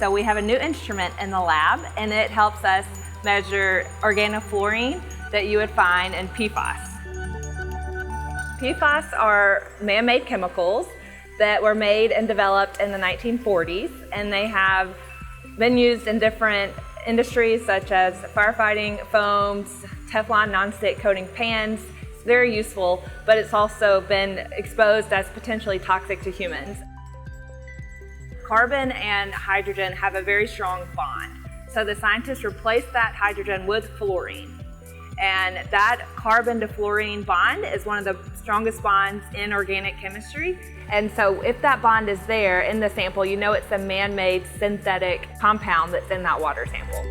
so we have a new instrument in the lab, and it helps us measure organofluorine that you would find in PFAS. PFAS are man-made chemicals that were made and developed in the 1940s, and they have been used in different industries such as firefighting, foams, Teflon nonstick coating pans. It's very useful, but it's also been exposed as potentially toxic to humans. Carbon and hydrogen have a very strong bond. So the scientists replaced that hydrogen with fluorine. And that carbon to fluorine bond is one of the strongest bonds in organic chemistry. And so if that bond is there in the sample, you know it's a man-made synthetic compound that's in that water sample.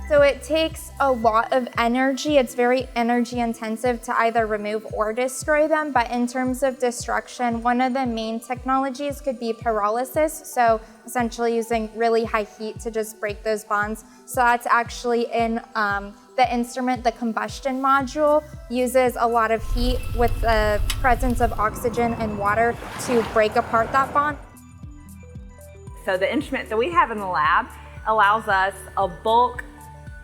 So it takes a lot of energy. It's very energy intensive to either remove or destroy them. But in terms of destruction, one of the main technologies could be pyrolysis. So essentially using really high heat to just break those bonds. So that's actually in the instrument. The combustion module uses a lot of heat with the presence of oxygen and water to break apart that bond. So the instrument that we have in the lab allows us a bulk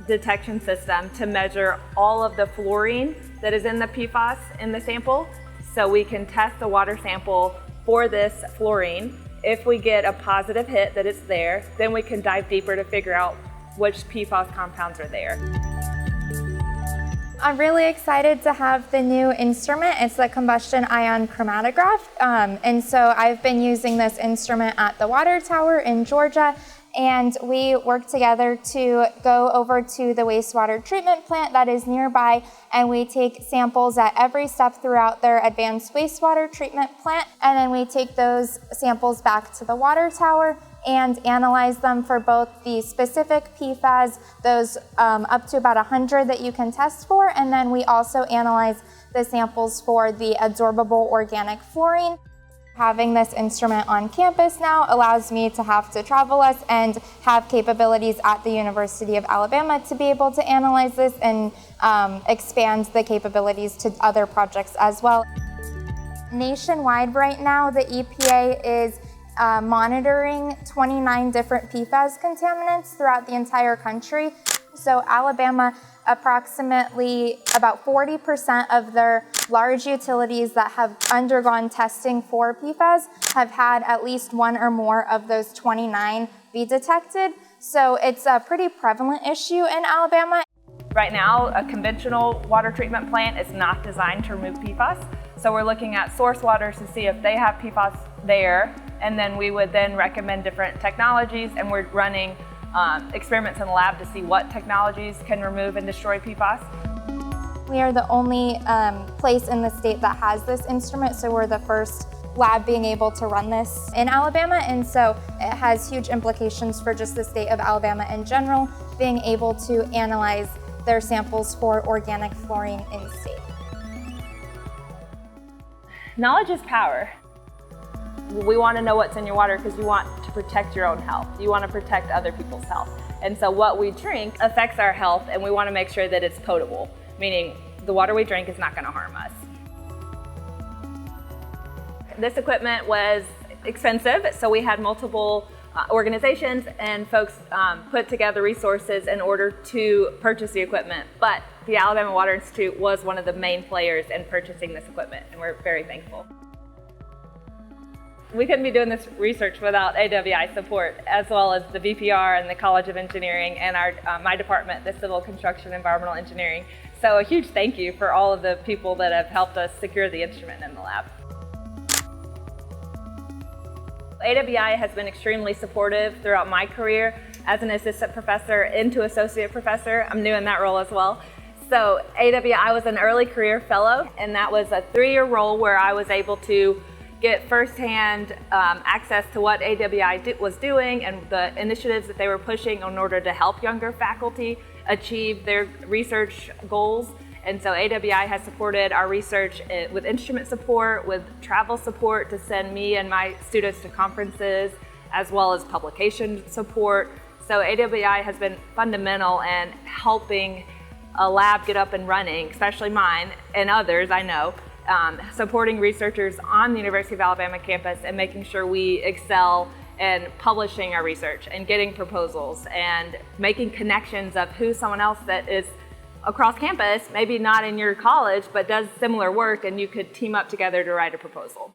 detection system to measure all of the fluorine that is in the PFAS in the sample. So we can test the water sample for this fluorine. If we get a positive hit that it's there, then we can dive deeper to figure out which PFAS compounds are there. I'm really excited to have the new instrument. It's the combustion ion chromatograph. And so I've been using this instrument at the water tower in Georgia, and we work together to go over to the wastewater treatment plant that is nearby, and we take samples at every step throughout their advanced wastewater treatment plant, and then we take those samples back to the water tower and analyze them for both the specific PFAS, those up to about 100 that you can test for, and then we also analyze the samples for the adsorbable organic fluorine. Having this instrument on campus now allows me to have to travel less and have capabilities at the University of Alabama to be able to analyze this and expand the capabilities to other projects as well. Nationwide right now, the EPA is monitoring 29 different PFAS contaminants throughout the entire country. So Alabama, approximately about 40% of their large utilities that have undergone testing for PFAS have had at least one or more of those 29 be detected. So it's a pretty prevalent issue in Alabama. Right now, a conventional water treatment plant is not designed to remove PFAS. So we're looking at source waters to see if they have PFAS there, and then we would then recommend different technologies, and we're running experiments in the lab to see what technologies can remove and destroy PFAS. We are the only place in the state that has this instrument, so we're the first lab being able to run this in Alabama, and so it has huge implications for just the state of Alabama in general, being able to analyze their samples for organic fluorine in state. Knowledge is power. We want to know what's in your water because you want to protect your own health. You want to protect other people's health. And so what we drink affects our health, and we want to make sure that it's potable, meaning the water we drink is not going to harm us. This equipment was expensive, so we had multiple organizations and folks put together resources in order to purchase the equipment. But the Alabama Water Institute was one of the main players in purchasing this equipment, and we're very thankful. We couldn't be doing this research without AWI support, as well as the VPR and the College of Engineering and my department, the Civil Construction Environmental Engineering. So a huge thank you for all of the people that have helped us secure the instrument in the lab. AWI has been extremely supportive throughout my career as an assistant professor into associate professor. I'm new in that role as well. So AWI was an early career fellow, and that was a 3-year role where I was able to get firsthand access to what AWI was doing and the initiatives that they were pushing in order to help younger faculty achieve their research goals. And so AWI has supported our research with instrument support, with travel support to send me and my students to conferences, as well as publication support. So AWI has been fundamental in helping a lab get up and running, especially mine and others I know, supporting researchers on the University of Alabama campus and making sure we excel and publishing our research and getting proposals and making connections of who's someone else that is across campus, maybe not in your college, but does similar work, and you could team up together to write a proposal.